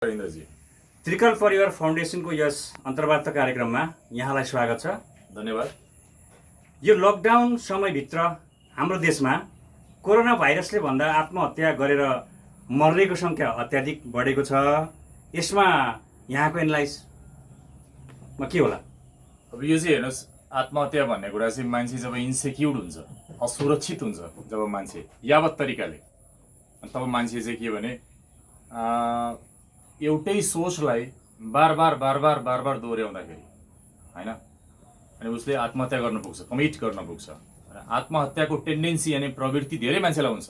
रविन्द्रजी, त्रिकल परिवार फाउन्डेसनको यस अन्तर्वार्ता कार्यक्रममा यहाँलाई स्वागत छ। धन्यवाद। यो लकडाउन समयभित्र हाम्रो देशमा कोरोना भाइरसले भन्दा आत्महत्या गरेर मर्नेको सङ्ख्या अत्याधिक बढेको छ। यसमा यहाँको एनालाइजमा के होला? अब यो चाहिँ हेर्नुहोस्, आत्महत्या भन्ने कुरा चाहिँ मान्छे जब इन्सेक्युर्ड हुन्छ, असुरक्षित हुन्छ, जब मान्छे यावत तरिकाले, तब मान्छे चाहिँ के भने एउटै सोचलाई बार बार दोहोऱ्याउँदाखेरि होइन, अनि उसले आत्महत्या गर्न पुग्छ, कमिट गर्न पुग्छ। र आत्महत्याको टेन्डेन्सी यानि प्रवृत्ति धेरै मान्छेलाई हुन्छ,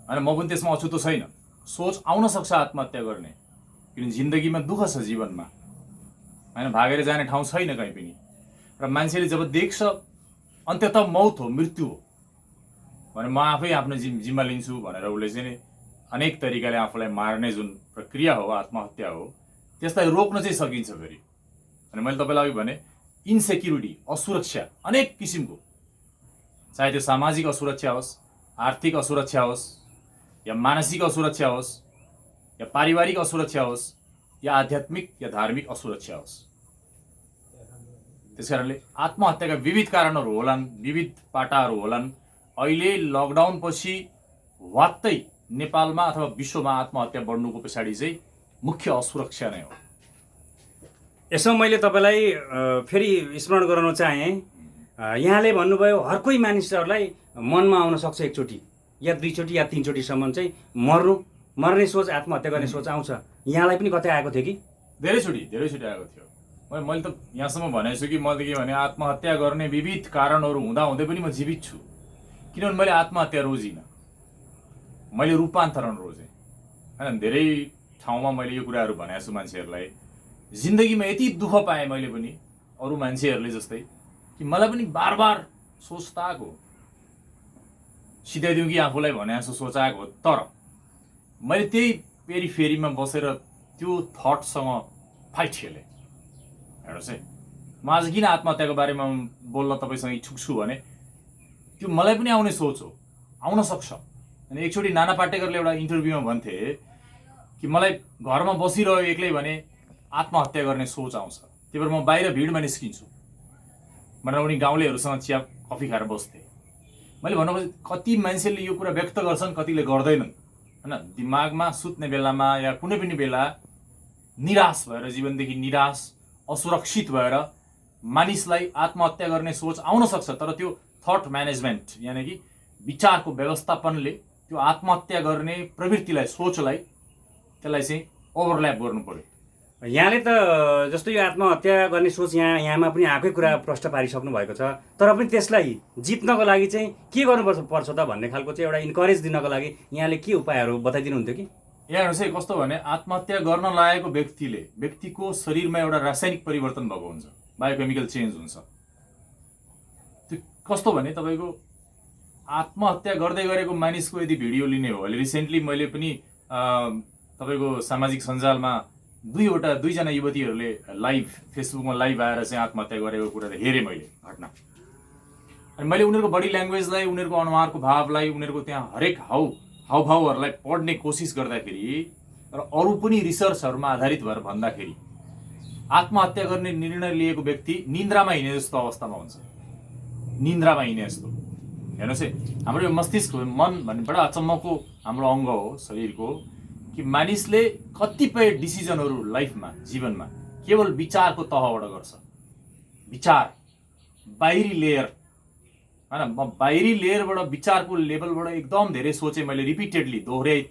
होइन। म पनि त्यसमा अछुतो छैन। सोच आउन सक्छ आत्महत्या गर्ने, किन जिन्दगीमा दुःख छ, जीवनमा होइन, भागेर जाने ठाउँ छैन कहीँ पनि। र मान्छेले जब देख्छ अन्ततः मौत हो, मृत्यु हो भने म आफै आफ्नो जिम्मा लिन्छु भनेर उसले चाहिँ अनेक तरिकाले आफूलाई मार्ने जुन प्रक्रिया हो, आत्महत्या हो, त्यसलाई रोक्न चाहिँ सकिन्छ। फेरि अनि मैले तपाईँलाई अघि भने इन्सेक्युरिटी, असुरक्षा अनेक किसिमको, चाहे त्यो सामाजिक असुरक्षा होस्, आर्थिक असुरक्षा होस्, या मानसिक असुरक्षा होस्, या पारिवारिक असुरक्षा होस्, या आध्यात्मिक या धार्मिक असुरक्षा होस्। त्यसकारणले आत्महत्याका विविध कारणहरू होलान्, विविध पाटाहरू होलान्। अहिले लकडाउन पछि वात्तै नेपालमा अथवा विश्वमा आत्महत्या बढ्नुको पछाडि चाहिँ मुख्य असुरक्षा नै हो। यसमा मैले तपाईँलाई फेरि स्मरण गराउन चाहेँ। यहाँले भन्नुभयो हर कोही मानिसहरूलाई मनमा आउन सक्छ एकचोटि या दुईचोटि या तीनचोटिसम्म चाहिँ मर्ने सोच, आत्महत्या गर्ने सोच आउँछ। यहाँलाई पनि कतै आएको थियो कि? धेरैचोटि आएको थियो। मैले त यहाँसम्म भनेको छु कि मैले के भने आत्महत्या गर्ने विविध कारणहरू हुँदाहुँदै पनि म जीवित छु, किनभने मैले आत्महत्या रोजिनँ, मैले रूपान्तरण रोजेँ, होइन। धेरै ठाउँमा मैले यो कुराहरू भनेको छु मान्छेहरूलाई। जिन्दगीमा यति दुःख पाएँ मैले पनि अरू मान्छेहरूले जस्तै, कि मलाई पनि बार बार सोच त आएको, सिधाइदिउँ कि आफूलाई भने जस्तो सोच आएको। तर मैले त्यही पेरिफेरीमा बसेर त्यो थटसँग फाइट खेलेँ। हेर्नुहोस् है, म आज किन आत्महत्याको बारेमा बोल्न तपाईँसँग इच्छुक छु भने त्यो मलाई पनि आउने सोच हो, आउन सक्छ। अनि एकचोटि नाना पाटेकरले एउटा इन्टरभ्यूमा भन्थे कि मलाई घरमा बसिरह्यो एक्लै भने आत्महत्या गर्ने सोच आउँछ, त्यही भएर म बाहिर भिडमा निस्किन्छु भनेर उनी गाउँलेहरूसँग चिया कफी खाएर बस्थे। मैले भन्नु कति मान्छेले यो कुरा व्यक्त गर्छन्, कतिले गर्दैनन्, होइन। दिमागमा सुत्ने बेलामा या कुनै पनि बेला निराश भएर, जीवनदेखि निराश, असुरक्षित भएर मानिसलाई आत्महत्या गर्ने सोच आउन सक्छ। तर त्यो थट म्यानेजमेन्ट यानि कि विचारको व्यवस्थापनले त्यो आत्महत्या गर्ने प्रवृत्तिलाई, सोचलाई, त्यसलाई चाहिँ ओभरल्याप गर्नु पर्यो। यहाँले त जस्तो यो आत्महत्या गर्ने सोच यहाँमा पनि आएकै कुरा प्रश्न पारिसक्नु भएको छ। तर पनि त्यसलाई जित्नको लागि चाहिँ के गर्नुपर्छ त भन्ने खालको चाहिँ एउटा इन्करेज दिनको लागि यहाँले के उपायहरू बताइदिनुहुन्थ्यो कि? यहाँ हेर्नुहोस् है, कस्तो भने आत्महत्या गर्न लागेको व्यक्तिको शरीरमा एउटा रासायनिक परिवर्तन भएको हुन्छ, बायोकेमिकल चेन्ज हुन्छ। त्यो कस्तो भने तपाईँको आत्महत्या गर्दै गरेको मानिसको यदि भिडियो लिने हो, अहिले रिसेन्टली मैले पनि तपाईँको सामाजिक सञ्जालमा दुईजना युवतीहरूले लाइभ फेसबुकमा लाइभ आएर चाहिँ आत्महत्या गरेको कुरा हेरेँ मैले, घटना। अनि मैले उनीहरूको बडी ल्याङ्ग्वेजलाई, उनीहरूको अनुहारको भावलाई, उनीहरूको त्यहाँ हरेक हावभावहरूलाई पढ्ने कोसिस गर्दाखेरि र अरू पनि रिसर्चहरूमा आधारित भएर भन्दाखेरि आत्महत्या गर्ने निर्णय लिएको व्यक्ति निन्द्रामा हिँडे जस्तो अवस्थामा हुन्छ, निन्द्रामा हिँडे जस्तो। हेर्नुहोस् है, हाम्रो यो मस्तिष्क, मन भन्ने बडा अचम्मको हाम्रो अङ्ग हो शरीरको, कि मानिसले कतिपय डिसिजनहरू लाइफमा, जीवनमा केवल विचारको तहबाट गर्छ। विचार, बाहिरी लेयर, होइन। म बाहिरी लेयरबाट, विचारको लेभलबाट एकदम धेरै सोचेँ मैले, रिपिटेडली दोहोऱ्याइ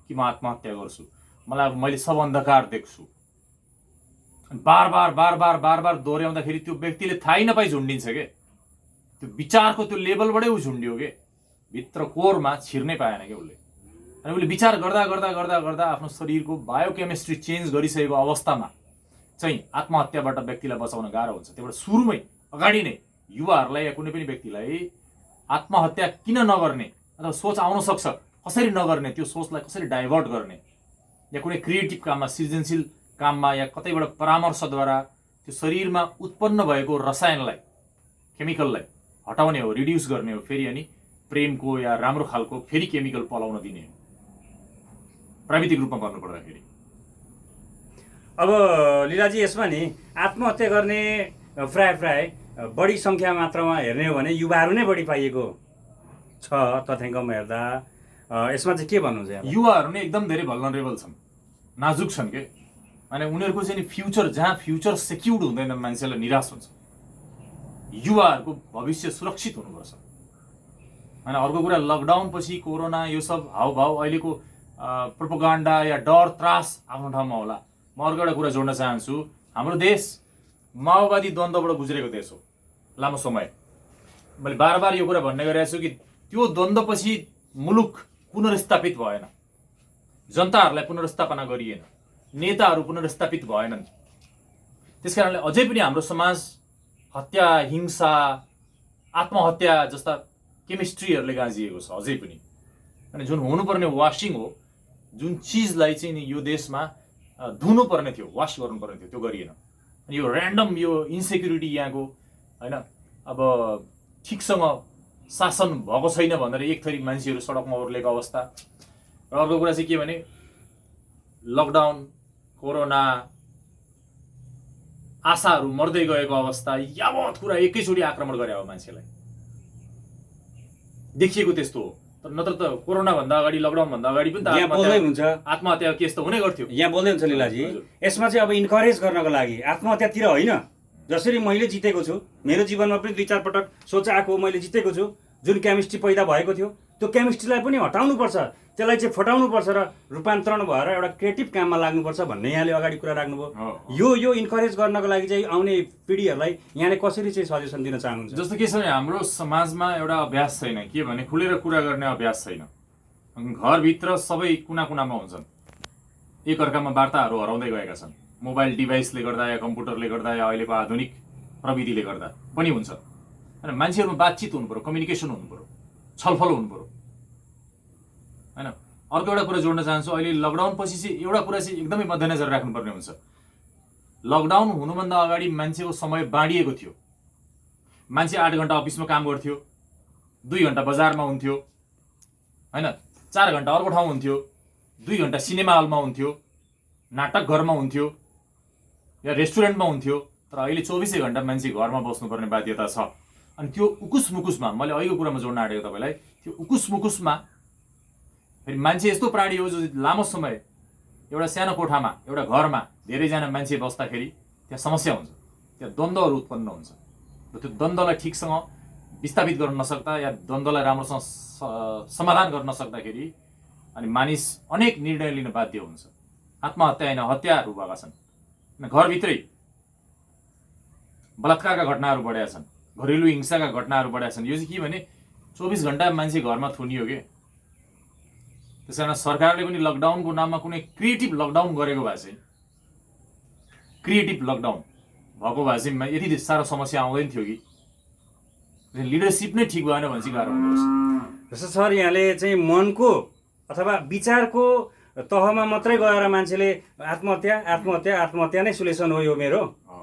कि म आत्महत्या गर्छु, मैले सब अन्धकार देख्छु। बार बार दोहोऱ्याउँदाखेरि त्यो व्यक्तिले थाहै नपाई झुन्डिन्छ के, त्यो विचारको त्यो लेभलबाटै ऊ झुन्डियो के, भित्र कोरमा छिर्नै पाएन क्या उसले। अनि उसले विचार गर्दा आफ्नो शरीरको बायोकेमिस्ट्री चेन्ज गरिसकेको अवस्थामा चाहिँ आत्महत्याबाट व्यक्तिलाई बचाउन गाह्रो हुन्छ। त्यही भएर सुरुमै अगाडि नै युवाहरूलाई या कुनै पनि व्यक्तिलाई आत्महत्या किन नगर्ने अथवा सोच आउन सक्छ कसरी नगर्ने, त्यो सोचलाई कसरी डाइभर्ट गर्ने, या कुनै क्रिएटिभ काममा, सृजनशील काममा, या कतैबाट परामर्शद्वारा त्यो शरीरमा उत्पन्न भएको रसायनलाई, केमिकललाई हटाउने हो, रिड्युस गर्ने हो। फेरि अनि प्रेमको या राम्रो खालको फेरि केमिकल पलाउन दिने हो। प्राविधिक रूपमा भन्नु पर्दाखेरि। अब लीलाजी यसमा नि आत्महत्या गर्ने प्राय बढी सङ्ख्या मात्रामा हेर्ने हो भने युवाहरू नै बढी पाइएको छ तथ्याङ्कमा हेर्दा। यसमा चाहिँ के भन्नुहुन्छ यहाँ? युवाहरू नै एकदम धेरै भल्नरेबल छन्, नाजुक छन् के, अनि उनीहरूको चाहिँ नि फ्युचर, जहाँ फ्युचर सेक्युर्ड हुँदैन मान्छेलाई निराश हुन्छ। युवाहरूको भविष्य सुरक्षित हुनुपर्छ। अनि अर्को कुरा, लकडाउन पछि कोरोना यो सब हावभाव अहिलेको प्रोपोगान्डा या डर त्रास आफ्नो ठाउँमा होला। म अर्को एउटा कुरा जोड्न चाहन्छु, हाम्रो देश माओवादी द्वन्द्वबाट गुज्रेको देश हो लामो समय। मैले बार यो कुरा भन्ने गरिरहेको छु कि त्यो द्वन्द्वपछि मुलुक पुनर्स्थापित भएन, जनताहरूलाई पुनर्स्थापना गरिएन, नेताहरू पुनर्स्थापित भएनन्। त्यसकारणले अझै पनि हाम्रो समाज हत्या, हिंसा, आत्महत्या जस्ता केमिस्ट्रीहरूले गाँजिएको छ अझै पनि। अनि जुन हुनुपर्ने वासिङ हो, जुन चिजलाई चाहिँ नि यो देशमा धुनुपर्ने थियो, वास गर्नुपर्ने थियो, त्यो गरिएन। अनि यो ऱ्यान्डम यो इन्सेक्युरिटी यहाँको होइन, अब ठिकसँग शासन भएको छैन भनेर एक थरी मान्छेहरू सडकमा ओर्लेको अवस्था। र अर्को कुरा चाहिँ के भने, लकडाउन, कोरोना, आशाहरू मर्दै गएको अवस्था, यावत कुरा एकैचोटि आक्रमण गरे हो मान्छेलाई, देखिएको त्यस्तो हो। तर नत्र त कोरोना भन्दा अगाडि, लकडाउन भन्दा अगाडि पनि आत्महत्या केस त हुने गर्थ्यो। यहाँ बोल्दै हुन्छ लीलाजी, यसमा चाहिँ अब इन्करेज गर्नको लागि आत्महत्यातिर होइन, जसरी मैले जितेको छु, मेरो जीवनमा पनि 2-4 पटक सोच आएको, मैले जितेको छु, जुन केमिस्ट्री पैदा भएको थियो त्यो केमिस्ट्रीलाई पनि हटाउनुपर्छ, त्यसलाई चाहिँ फटाउनुपर्छ र रूपान्तरण भएर एउटा क्रिएटिभ काममा लाग्नुपर्छ भन्ने यहाँले अगाडि कुरा राख्नुभयो। यो इन्करेज गर्नको लागि चाहिँ आउने पिँढीहरूलाई यहाँले कसरी चाहिँ सजेसन दिन चाहनुहुन्छ? जस्तो के छ भने, हाम्रो समाजमा एउटा अभ्यास छैन, के भने खुलेर कुरा गर्ने अभ्यास छैन। घरभित्र सबै कुना कुनामा हुन्छन्, एकअर्कामा वार्ताहरू हराउँदै गएका छन्। मोबाइल डिभाइसले गर्दा या कम्प्युटरले गर्दा या अहिलेको आधुनिक प्रविधिले गर्दा पनि हुन्छ। होइन, मान्छेहरूमा बातचित हुनु पर्यो, कम्युनिकेसन हुनु पर्यो, छलफल हुनु पर्यो। होइन, अर्को एउटा कुरा जोड्न चाहन्छु, अहिले लकडाउन पछि चाहिँ एउटा कुरा चाहिँ एकदमै मध्यनजर राख्नुपर्ने हुन्छ। लकडाउन हुनुभन्दा अगाडि मान्छेको समय बाँडिएको थियो। मान्छे 8 घन्टा अफिसमा काम गर्थ्यो, 2 घन्टा बजारमा हुन्थ्यो, होइन, 4 घन्टा अर्को ठाउँ हुन्थ्यो, 2 घन्टा सिनेमा हलमा हुन्थ्यो, नाटक घरमा हुन्थ्यो या रेस्टुरेन्टमा हुन्थ्यो। तर अहिले 24 घन्टा मान्छे घरमा बस्नुपर्ने बाध्यता छ। अनि त्यो उकुस मुकुसमा, मैले अहिलेको कुरामा जोड्न आँटेको तपाईँलाई, त्यो उकुस मुकुसमा फेरि मान्छे यस्तो प्राणी हो जो लामो समय एउटा सानो कोठामा, एउटा घरमा धेरैजना मान्छे बस्दाखेरि त्यहाँ समस्या हुन्छ, त्यहाँ द्वन्द्वहरू उत्पन्न हुन्छ। र त्यो द्वन्द्वलाई ठिकसँग विस्थापित गर्न नसक्दा या द्वन्द्वलाई राम्रोसँग समाधान गर्न नसक्दाखेरि अनि मानिस अनेक निर्णय लिन बाध्य हुन्छ। आत्महत्या होइन, हत्याहरू भएका छन्, घरभित्रै बलात्कारका घटनाहरू बढेका छन्, घरेलु हिंसाका घटनाहरू बढेका छन्। यो चाहिँ के भने 24 घन्टा मान्छे घरमा थुनियो के। त्यस कारण सरकारले पनि लकडाउनको नाममा कुनै क्रिएटिभ लकडाउन गरेको भए चाहिँ, क्रिएटिभ लकडाउन भएको भए चाहिँ यति साह्रो समस्या आउँदैन थियो कि। लिडरसिप नै ठिक भएन भने चाहिँ गाह्रो हुँदो रहेछ। जस्तो सर यहाँले चाहिँ मनको अथवा विचारको तहमा मात्रै गएर मान्छेले आत्महत्या नै सोल्युसन हो यो मेरो,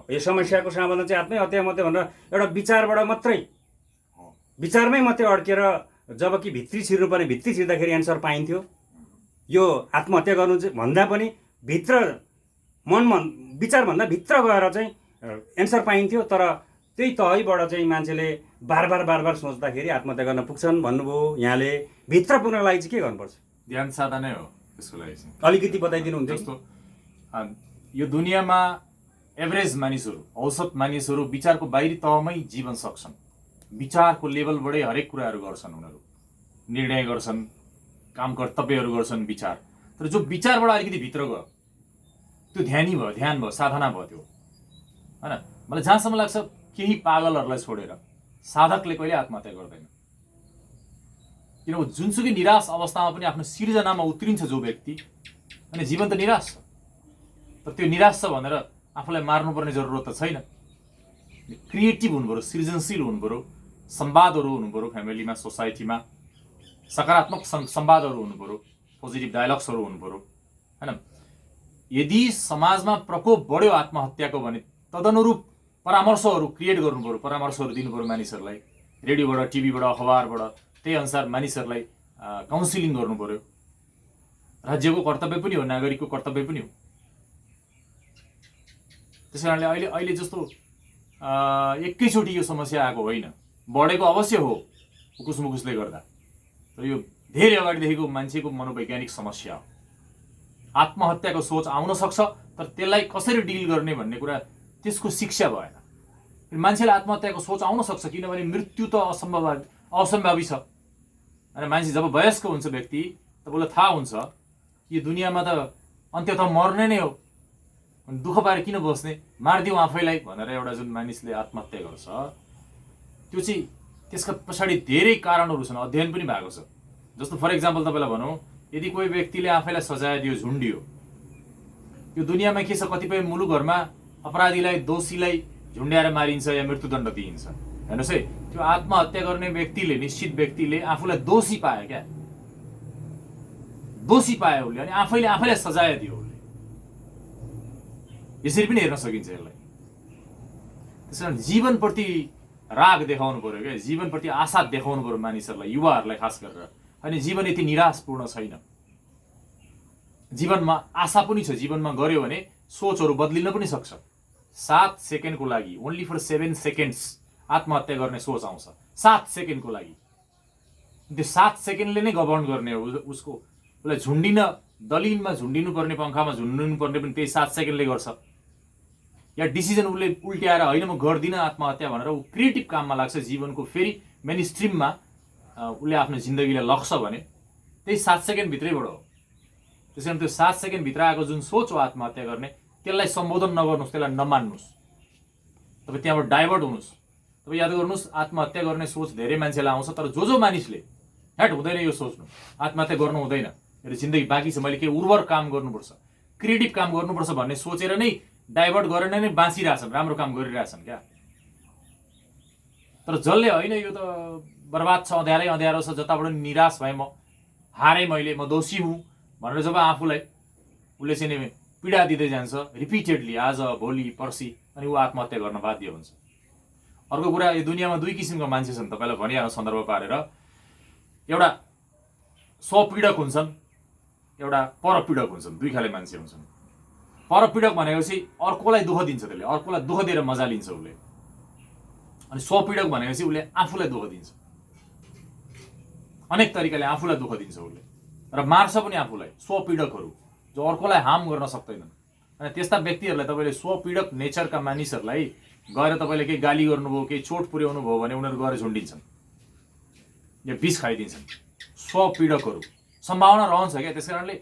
यो समस्याको समाधान चाहिँ आत्महत्या मात्रै भनेर एउटा विचारबाट मात्रै, विचारमै मात्रै अड्केर, जबकि भित्री छिर्नुपर्ने भित्री छिर्दाखेरि एन्सर पाइन्थ्यो। यो आत्महत्या गर्नु चाहिँ भन्दा पनि भित्र विचारभन्दा भित्र गएर चाहिँ एन्सर पाइन्थ्यो। तर त्यही तहैबाट चाहिँ मान्छेले बार बार सोच्दाखेरि आत्महत्या गर्न पुग्छन् भन्नुभयो यहाँले। भित्र पुग्नको लागि चाहिँ के गर्नुपर्छ? ध्यान साधा नै हो त्यसको लागि चाहिँ। अलिकति बताइदिनुहुन्छ? जस्तो यो दुनियाँमा एभरेज मानिसहरू, औसत मानिसहरू विचारको बाहिरी तहमै जीवन सक्छन्। विचारको लेभलबाटै हरेक कुराहरू गर्छन्, उनीहरू निर्णय गर्छन्, काम कर्तव्यहरू गर्छन् विचार। तर जो विचारबाट अलिकति भित्र गयो त्यो ध्यान भयो, साधना भयो त्यो। होइन, मलाई जहाँसम्म लाग्छ केही पागलहरूलाई छोडेर साधकले कहिले आत्महत्या गर्दैन। किनभने जुनसुकै निराश अवस्थामा पनि आफ्नो सिर्जनामा उत्रिन्छ जो व्यक्ति, अनि जीवन त निराश छ, तर त्यो निराश छ भनेर आफूलाई मार्नुपर्ने जरुरत त छैन। क्रिएटिभ हुनु पर्यो, सृजनशील हुनु पर्यो, संवादहरू हुनु पर्यो, फ्यामिलीमा, सोसाइटीमा सकारात्मक संवादहरू हुनु पर्यो, पोजिटिभ डायलग्सहरू हुनु पर्यो। होइन, यदि समाजमा प्रकोप बढ्यो आत्महत्याको भने तदनुरूप परामर्शहरू क्रिएट गर्नु पर्यो, परामर्शहरू दिनु पर्यो मानिसहरूलाई, रेडियोबाट, टिभीबाट, अखबारबाट। त्यही अनुसार मानिसहरूलाई काउन्सिलिङ गर्नु पर्यो। र राज्यको कर्तव्य पनि हो, नागरिकको कर्तव्य पनि हो। त्यस कारणले अहिले जस्तो एकैचोटि यो समस्या आएको होइन, बढेको अवश्य हो उकुस मुकुसले गर्दा, तर यो धेरै अगाडिदेखिको मान्छेको मनोवैज्ञानिक समस्या हो। आत्महत्याको सोच आउन सक्छ, तर त्यसलाई कसरी डिल गर्ने भन्ने कुरा त्यसको शिक्षा भएन। मान्छेलाई आत्महत्याको सोच आउन सक्छ, किनभने मृत्यु त असम्भावी छ। अनि मान्छे जब वयस्क हुन्छ व्यक्ति, तब उसलाई थाहा हुन्छ कि यो दुनियाँमा त अन्त्यतः मर्ने नै हो, दुःख पाएर किन बस्ने, मारिदिउँ आफैलाई भनेर एउटा जुन मानिसले आत्महत्या गर्छ, त्यो चाहिँ त्यसका पछाडि धेरै कारणहरू छन्, अध्ययन पनि भएको छ। जस्तो फर इक्जाम्पल तपाईँलाई भनौँ, यदि कोही व्यक्तिले आफैलाई सजाय दियो, झुन्डियो, यो दुनियाँमा के छ, कतिपय मुलुकहरूमा अपराधीलाई, दोषीलाई झुन्ड्याएर मारिन्छ या मृत्युदण्ड दिइन्छ। हेर्नुहोस् है, त्यो आत्महत्या गर्ने व्यक्तिले, निश्चित व्यक्तिले आफूलाई दोषी पायो क्या, दोषी पायो उसले, अनि आफैलाई सजाय दियो उसले। यसरी पनि हेर्न सकिन्छ यसलाई। त्यसकारण जीवनप्रति राग देखाउनु पर्यो क्या, जीवनप्रति आशा देखाउनु पर्यो मानिसहरूलाई, युवाहरूलाई खास गरेर। अनि जीवन यति निराशपूर्ण छैन, जीवनमा आशा पनि छ। जीवनमा गऱ्यो भने सोचहरू बदलिन पनि सक्छ। 7 सेकेन्डको लागि, ओन्ली फर 7 सेकेन्ड्स आत्महत्या गर्ने सोच आउँछ, 7 सेकेन्डको लागि। त्यो 7 सेकेन्डले नै गभर्न गर्ने हो उसलाई। झुन्डिन, दलिनमा झुन्डिनु पर्ने, पङ्खामा झुन्डिनु पर्ने पनि त्यही 7 सेकेन्डले गर्छ। या डिसिजन उसले उल्ट्याएर होइन म गर्दिनँ आत्महत्या भनेर ऊ क्रिएटिभ काममा लाग्छ, जीवनको फेरि मेन स्ट्रिममा उसले आफ्नो जिन्दगीलाई लग्छ भने त्यही 7 सेकेन्डभित्रैबाट हो। त्यस कारण त्यो 7 सेकेन्डभित्र आएको जुन सोच हो आत्महत्या गर्ने, त्यसलाई सम्बोधन नगर्नुहोस्, त्यसलाई नमान्नुहोस्, तपाईँ त्यहाँबाट डाइभर्ट हुनुहोस्। तपाईँ याद गर्नुहोस्, आत्महत्या गर्ने सोच धेरै मान्छेलाई आउँछ, तर जो मानिसले ह्याट हुँदैन यो सोच्नु, आत्महत्या गर्नु हुँदैन, मेरो जिन्दगी बाँकी छ, मैले केही उर्वर काम गर्नुपर्छ, क्रिएटिभ काम गर्नुपर्छ भन्ने सोचेर नै डाइभर्ट गरेर नै बाँचिरहेछन्, राम्रो काम गरिरहेछन् क्या। तर जसले होइन यो त बर्बाद छ, अँध्यारै अँध्यारो छ, जताबाट निराश भएँ, म हारेँ, म दोषी हुँ भनेर जब आफूलाई उसले चाहिँ पीडा दिँदै जान्छ रिपिटेडली, आज भोलि पर्सि, अनि ऊ आत्महत्या गर्न बाध्य हुन्छ। अर्को कुरा, यो दुनियाँमा 2 किसिमका मान्छे छन्, तपाईँलाई भनिहाल्नु सन्दर्भ पारेर। एउटा स्वपीडक हुन्छन्, एउटा परपीडक हुन्छन्। 2 खाले मान्छे हुन्छन्। परपीडक भनेको चाहिँ अर्कोलाई दुःख दिन्छ, त्यसले अर्कोलाई दुःख दिएर मजा लिन्छ उसले। अनि स्वपीडक भनेको चाहिँ उसले आफूलाई दुःख दिन्छ, अनेक तरिकाले आफूलाई दुःख दिन्छ उसले, र मार्छ पनि आफूलाई। स्वपीडकहरू जो अर्कोलाई हार्म गर्न सक्दैनन्। अनि त्यस्ता व्यक्तिहरूलाई तपाईँले, स्वपीडक नेचरका मानिसहरूलाई गएर तपाईँले केही गाली गर्नुभयो, केही चोट पुर्याउनु भयो भने उनीहरू गएर झुन्डिन्छन् या विष खाइदिन्छन्। स्वपीडकहरू सम्भावना रहन्छ क्या। त्यस कारणले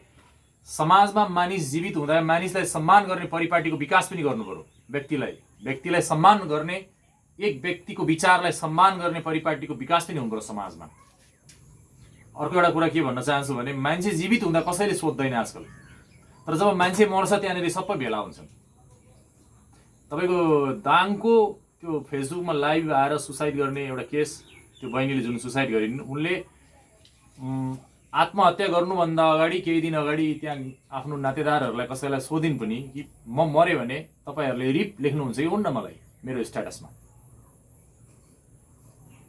समाजमा मानिस जीवित हुँदा मानिसलाई सम्मान गर्ने परिपाटीको विकास पनि गर्नु पर्यो। व्यक्तिलाई सम्मान गर्ने, एक व्यक्तिको विचारलाई सम्मान गर्ने परिपाटीको विकास पनि हुनु पर्यो समाजमा। अर्को एउटा कुरा के भन्न चाहन्छु भने, मान्छे जीवित हुँदा कसैले सोध्दैन आजकल, तर जब मान्छे मर्छ त्यहाँनिर सबै भेला हुन्छन्। तपाईँको दाङको त्यो फेसबुकमा लाइभ आएर सुसाइड गर्ने एउटा केस, त्यो बहिनीले जुन सुसाइड गरिन्, उनले आत्महत्या गर्नुभन्दा अगाडि केही दिन अगाडि त्यहाँ आफ्नो नातेदारहरूलाई कसैलाई सोधिन् पनि कि म मरेँ भने तपाईँहरूले रिप लेख्नुहुन्छ कि हुन्न मलाई मेरो स्ट्याटसमा।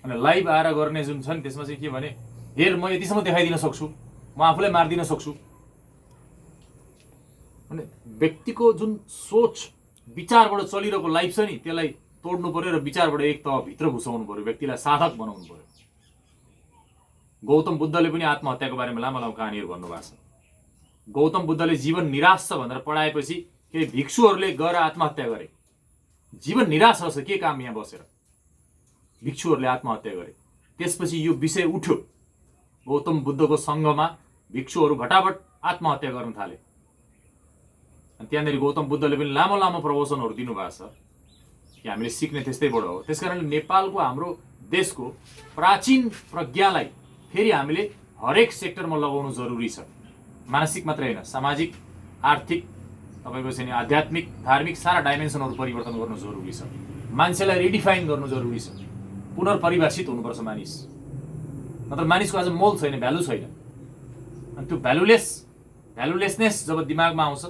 अनि लाइभ आएर गर्ने जुन छ नि, त्यसमा चाहिँ के भने, हेर म यतिसम्म देखाइदिन सक्छु, म आफूलाई मारिदिन सक्छु। अनि व्यक्तिको जुन सोच विचारबाट चलिरहेको लाइफ छ नि, त्यसलाई तोड्नु पर्यो र विचारबाट एक तह भित्र घुसाउनु पर्यो, व्यक्तिलाई साधक बनाउनु पर्यो। गौतम बुद्धले पनि आत्महत्याको बारेमा लामो लामो कहानीहरू भन्नुभएको छ। गौतम बुद्धले जीवन निराश छ भनेर पढाएपछि केही भिक्षुहरूले गएर आत्महत्या गरे। जीवन निराश रहेछ, के काम यहाँ बसेर, भिक्षुहरूले आत्महत्या गरे। त्यसपछि यो विषय उठ्यो, गौतम बुद्धको सङ्घमा भिक्षुहरू भटाभट आत्महत्या गर्न थाले। अनि त्यहाँनिर गौतम बुद्धले पनि लामो लामो प्रवचनहरू दिनुभएको छ कि हामीले सिक्ने त्यस्तैबाट हो। त्यसकारणले नेपालको, हाम्रो देशको प्राचीन प्रज्ञालाई फेरि हामीले हरेक सेक्टरमा लगाउनु जरुरी छ। मानसिक मात्रै होइन, सामाजिक, आर्थिक, तपाईँको चाहिँ आध्यात्मिक, धार्मिक सारा डाइमेन्सनहरू परिवर्तन गर्नु जरुरी छ। मान्छेलाई रिडिफाइन गर्नु जरुरी छ, पुनर्परिभाषित हुनुपर्छ मानिस, नत्र मानिसको आज मोल छैन, भ्यालु छैन। अनि त्यो भ्यालुलेसनेस जब दिमागमा आउँछ,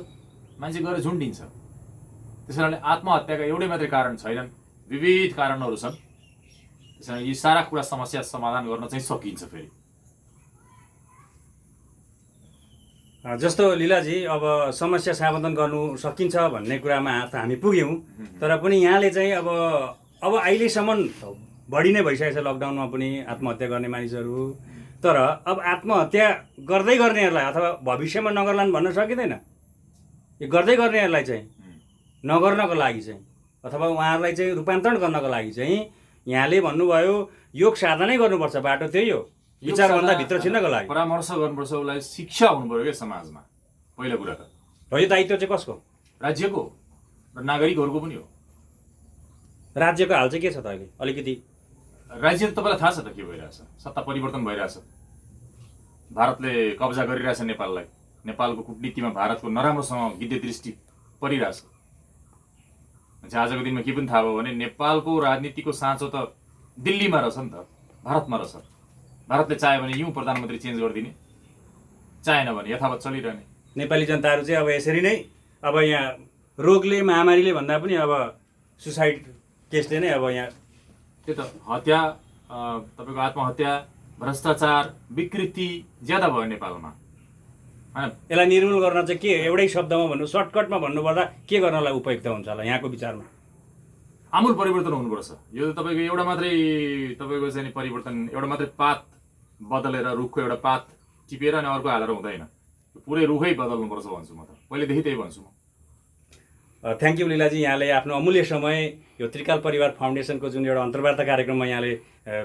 मान्छे गएर झुन्डिन्छ। त्यस कारणले आत्महत्याका एउटै मात्रै कारण छैनन्, विविध कारणहरू छन्। त्यस कारण यी सारा कुरा समस्या समाधान गर्न चाहिँ सकिन्छ। फेरि जस्तो लीलाजी अब समस्या समाधान गर्नु सकिन्छ भन्ने कुरामा त हामी पुग्यौँ, तर पनि यहाँले चाहिँ अब अहिलेसम्म बढी नै भइसकेको छ लकडाउनमा पनि आत्महत्या गर्ने मानिसहरू, तर अब आत्महत्या गर्दै गर्नेहरूलाई अथवा भविष्यमा नगर्लान् भन्न सकिँदैन। यो गर्दै गर्नेहरूलाई चाहिँ नगर्नको लागि चाहिँ अथवा उहाँहरूलाई चाहिँ रूपान्तरण गर्नको लागि चाहिँ यहाँले भन्नुभयो योग साधनै गर्नुपर्छ, बाटो त्यही हो, विचारभन्दा भित्र छिर्नको लागि परामर्श गर्नुपर्छ, उसलाई शिक्षा हुनु पर्यो क्या समाजमा। पहिलो कुरा त र यो दायित्व चाहिँ कसको? राज्यको र नागरिकहरूको पनि हो। राज्यको हाल चाहिँ के छ त अहिले? अलिकति राज्य त तपाईँलाई थाहा छ त के भइरहेछ, सत्ता परिवर्तन भइरहेछ, भारतले कब्जा गरिरहेछ नेपाललाई, नेपालको कूटनीतिमा भारतको नराम्रोसँग गिद्धे दृष्टि परिरहेछ। आजको दिनमा के पनि थाहा भयो भने नेपालको राजनीतिको साँचो त दिल्लीमा रहेछ नि त, भारतमा रहेछ। भारतले चाह्यो भने युँ प्रधानमन्त्री चेन्ज गरिदिने, चाहेन भने यथावत चलिरहने। नेपाली जनताहरू चाहिँ अब यसरी नै अब यहाँ रोगले महामारीले भन्दा पनि अब सुसाइड केसले नै अब यहाँ त्यो त हत्या, तपाईँको आत्महत्या, भ्रष्टाचार, विकृति ज्यादा भयो नेपालमा होइन। यसलाई निर्मूल गर्न चाहिँ के एउटै शब्दमा भन्नु, सर्टकटमा भन्नुपर्दा के गर्नलाई उपयुक्त हुन्छ होला यहाँको विचारमा? आमूल परिवर्तन हुनुपर्छ। यो तपाईँको एउटा मात्रै तपाईँको चाहिँ परिवर्तन, एउटा मात्रै पात बदलेर रुखको एउटा पात टिपेर अनि अर्को हालेर हुँदैन, पुरै रुखै बदल्नुपर्छ भन्छु म त, पहिलेदेखि त्यही भन्छु म। थ्याङ्क यू लीलाजी, यहाँले आफ्नो अमूल्य समय यो त्रिकाल परिवार फाउन्डेसनको जुन एउटा अन्तर्वार्ता कार्यक्रममा यहाँले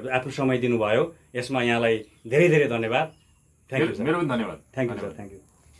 आफ्नो समय दिनुभयो, यसमा यहाँलाई धेरै धेरै धन्यवाद। Thank you sir. मेरो पनि धन्यवाद। Thank you sir, thank you.